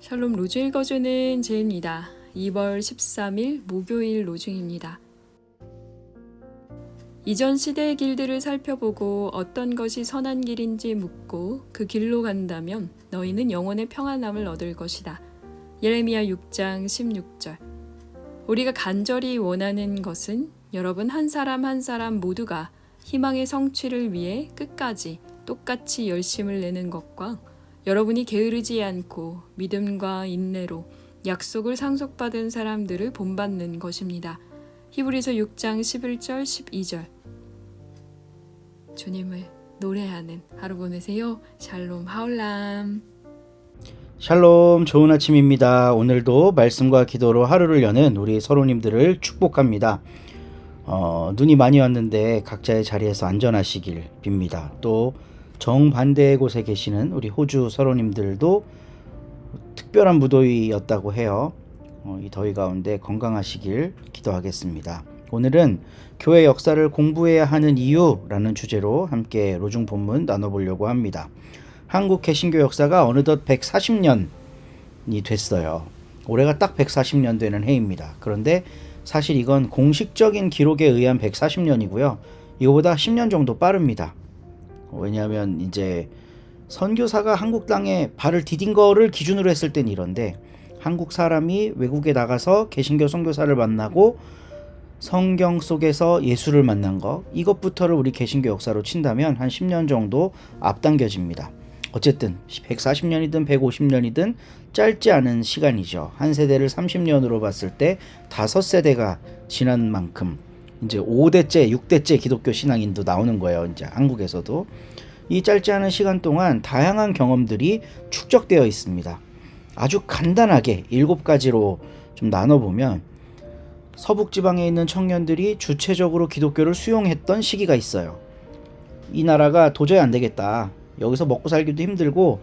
샬롬 로주 읽어주는 제입니다. 2월 13일 목요일 로중입니다. 이전 시대의 길들을 살펴보고 어떤 것이 선한 길인지 묻고 그 길로 간다면 너희는 영혼의 평안함을 얻을 것이다. 예레미야 6장 16절. 우리가 간절히 원하는 것은 여러분 한 사람 한 사람 모두가 희망의 성취를 위해 끝까지 똑같이 열심을 내는 것과 여러분이 게으르지 않고 믿음과 인내로 약속을 상속받은 사람들을 본받는 것입니다. 히브리서 6장 11절 12절. 주님을 노래하는 하루 보내세요. 샬롬 하울람. 샬롬, 좋은 아침입니다. 오늘도 말씀과 기도로 하루를 여는 우리 서로님들을 축복합니다. 눈이 많이 왔는데 각자의 자리에서 안전하시길 빕니다. 또 정반대의 곳에 계시는 우리 호주 서로님들도 특별한 무더위였다고 해요. 이 더위 가운데 건강하시길 기도하겠습니다. 오늘은 교회 역사를 공부해야 하는 이유라는 주제로 함께 로중 본문 나눠보려고 합니다. 한국 개신교 역사가 어느덧 140년이 됐어요. 올해가 딱 140년 되는 해입니다. 그런데 사실 이건 공식적인 기록에 의한 140년이고요. 이거보다 10년 정도 빠릅니다. 왜냐하면 이제 선교사가 한국 땅에 발을 디딘 거를 기준으로 했을 땐 이런데, 한국 사람이 외국에 나가서 개신교 선교사를 만나고 성경 속에서 예수를 만난 거, 이것부터를 우리 개신교 역사로 친다면 한 10년 정도 앞당겨집니다. 어쨌든 140년이든 150년이든 짧지 않은 시간이죠. 한 세대를 30년으로 봤을 때 5세대가 지난 만큼 이제 5대째, 6대째 기독교 신앙인도 나오는 거예요. 이제 한국에서도 이 짧지 않은 시간 동안 다양한 경험들이 축적되어 있습니다. 아주 간단하게 7가지로 좀 나눠보면, 서북지방에 있는 청년들이 주체적으로 기독교를 수용했던 시기가 있어요. 이 나라가 도저히 안 되겠다. 여기서 먹고 살기도 힘들고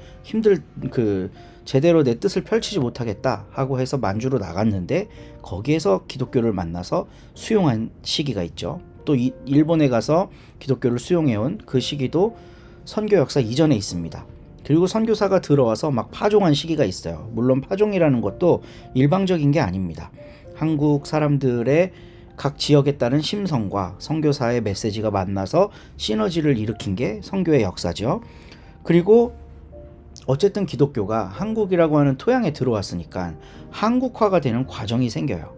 제대로 내 뜻을 펼치지 못하겠다 하고 해서 만주로 나갔는데, 거기에서 기독교를 만나서 수용한 시기가 있죠. 또 일본에 가서 기독교를 수용해온 그 시기도 선교 역사 이전에 있습니다. 그리고 선교사가 들어와서 막 파종한 시기가 있어요. 물론 파종이라는 것도 일방적인 게 아닙니다. 한국 사람들의 각 지역에 따른 심성과 선교사의 메시지가 만나서 시너지를 일으킨 게 선교의 역사죠. 그리고 어쨌든 기독교가 한국이라고 하는 토양에 들어왔으니까 한국화가 되는 과정이 생겨요.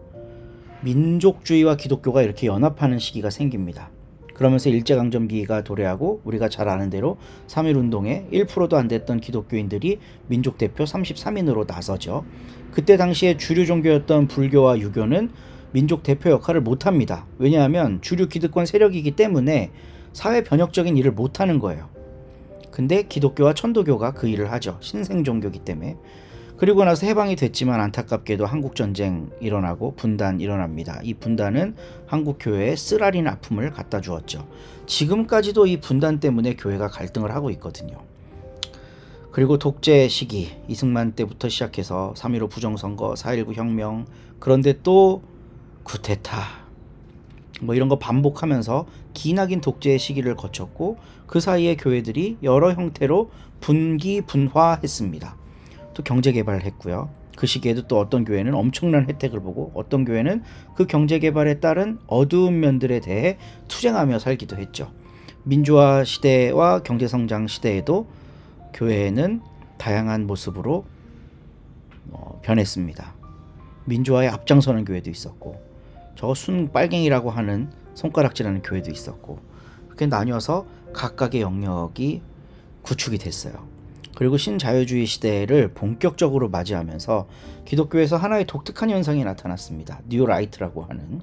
민족주의와 기독교가 이렇게 연합하는 시기가 생깁니다. 그러면서 일제강점기가 도래하고, 우리가 잘 아는 대로 3.1운동에 1%도 안 됐던 기독교인들이 민족대표 33인으로 나서죠. 그때 당시에 주류 종교였던 불교와 유교는 민족 대표 역할을 못합니다. 왜냐하면 주류 기득권 세력이기 때문에 사회 변혁적인 일을 못하는 거예요. 근데 기독교와 천도교가 그 일을 하죠. 신생 종교이기 때문에. 그리고 나서 해방이 됐지만 안타깝게도 한국전쟁 일어나고 분단 일어납니다. 이 분단은 한국 교회에 쓰라린 아픔을 갖다 주었죠. 지금까지도 이 분단 때문에 교회가 갈등을 하고 있거든요. 그리고 독재 시기, 이승만 때부터 시작해서 3.15 부정선거, 4.19 혁명, 그런데 또 쿠데타, 이런 거 반복하면서 기나긴 독재의 시기를 거쳤고, 그 사이에 교회들이 여러 형태로 분기분화했습니다. 또 경제개발을 했고요. 그 시기에도 또 어떤 교회는 엄청난 혜택을 보고, 어떤 교회는 그 경제개발에 따른 어두운 면들에 대해 투쟁하며 살기도 했죠. 민주화 시대와 경제성장 시대에도 교회는 다양한 모습으로 변했습니다. 민주화에 앞장서는 교회도 있었고, 저 순빨갱이라고 하는 손가락질하는 교회도 있었고, 그렇게 나뉘어서 각각의 영역이 구축이 됐어요. 그리고 신자유주의 시대를 본격적으로 맞이하면서 기독교에서 하나의 독특한 현상이 나타났습니다. 뉴라이트라고 하는.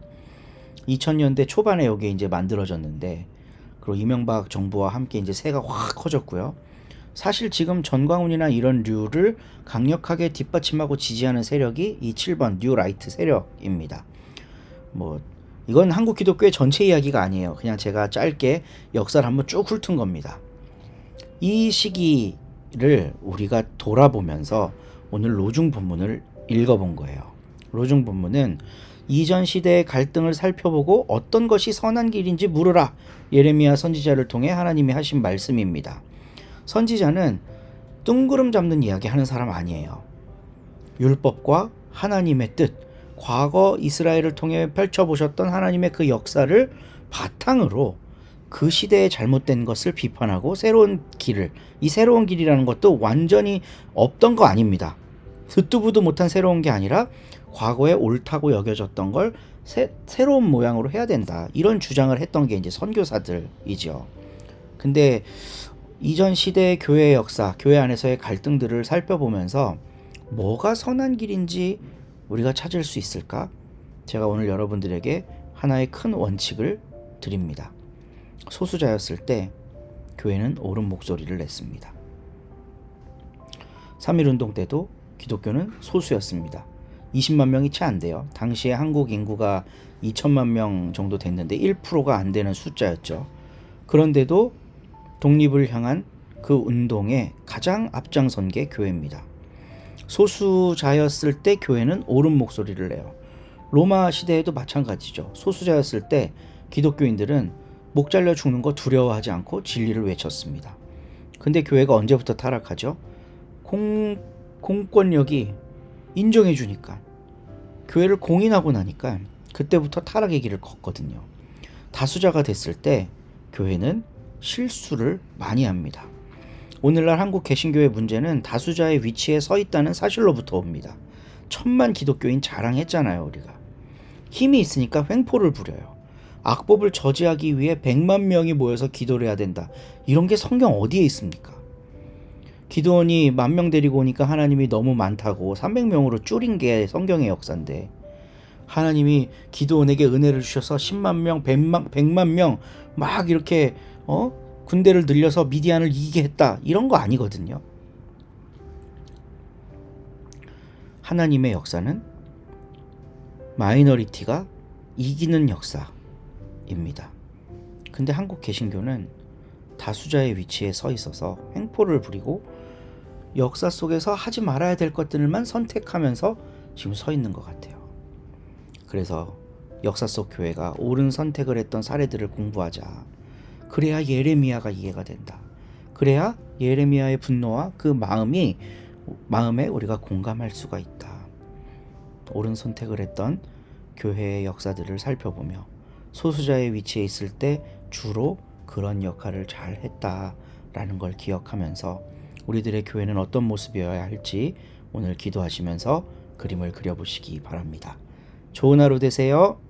2000년대 초반에 여기 이제 만들어졌는데, 그리고 이명박 정부와 함께 이제 새가 확 커졌고요. 사실 지금 전광훈이나 이런 류를 강력하게 뒷받침하고 지지하는 세력이 이 7번 뉴라이트 세력입니다. 이건 한국 기독교의 전체 이야기가 아니에요. 그냥 제가 짧게 역사를 한번 쭉 훑은 겁니다. 이 시기를 우리가 돌아보면서 오늘 로중 본문을 읽어본 거예요. 로중 본문은 이전 시대의 갈등을 살펴보고 어떤 것이 선한 길인지 물으라, 예레미야 선지자를 통해 하나님이 하신 말씀입니다. 선지자는 뜬구름 잡는 이야기 하는 사람 아니에요. 율법과 하나님의 뜻, 과거 이스라엘을 통해 펼쳐보셨던 하나님의 그 역사를 바탕으로 그 시대의 잘못된 것을 비판하고 새로운 길을, 이 새로운 길이라는 것도 완전히 없던 거 아닙니다. 듣도 보도 못한 새로운 게 아니라 과거에 옳다고 여겨졌던 걸 새로운 모양으로 해야 된다, 이런 주장을 했던 게 이제 선교사들이죠. 근데 이전 시대의 교회의 역사, 교회 안에서의 갈등들을 살펴보면서 뭐가 선한 길인지 우리가 찾을 수 있을까? 제가 오늘 여러분들에게 하나의 큰 원칙을 드립니다. 소수자였을 때 교회는 옳은 목소리를 냈습니다. 3.1운동 때도 기독교는 소수였습니다. 20만 명이 채 안 돼요. 당시에 한국 인구가 2천만 명 정도 됐는데 1%가 안 되는 숫자였죠. 그런데도 독립을 향한 그 운동에 가장 앞장선 게 교회입니다. 소수자였을 때 교회는 옳은 목소리를 내요. 로마 시대에도 마찬가지죠. 소수자였을 때 기독교인들은 목 잘려 죽는 거 두려워하지 않고 진리를 외쳤습니다. 근데 교회가 언제부터 타락하죠? 공권력이 인정해 주니까, 교회를 공인하고 나니까 그때부터 타락의 길을 걷거든요. 다수자가 됐을 때 교회는 실수를 많이 합니다. 오늘날 한국 개신교의 문제는 다수자의 위치에 서 있다는 사실로부터 옵니다. 1000만 기독교인 자랑했잖아요, 우리가. 힘이 있으니까 횡포를 부려요. 악법을 저지하기 위해 100만 명이 모여서 기도를 해야 된다, 이런 게 성경 어디에 있습니까? 기도원이 10,000명 데리고 오니까 하나님이 너무 많다고 300명으로 줄인 게 성경의 역사인데, 하나님이 기도원에게 은혜를 주셔서 10만 명, 100만 명 막 이렇게 군대를 늘려서 미디안을 이기게 했다, 이런 거 아니거든요. 하나님의 역사는 마이너리티가 이기는 역사입니다. 근데 한국 개신교는 다수자의 위치에 서 있어서 횡포를 부리고 역사 속에서 하지 말아야 될 것들만 선택하면서 지금 서 있는 것 같아요. 그래서 역사 속 교회가 옳은 선택을 했던 사례들을 공부하자. 그래야 예레미야가 이해가 된다. 그래야 예레미야의 분노와 그 마음에 우리가 공감할 수가 있다. 옳은 선택을 했던 교회의 역사들을 살펴보며 소수자의 위치에 있을 때 주로 그런 역할을 잘 했다라는 걸 기억하면서 우리들의 교회는 어떤 모습이어야 할지 오늘 기도하시면서 그림을 그려보시기 바랍니다. 좋은 하루 되세요.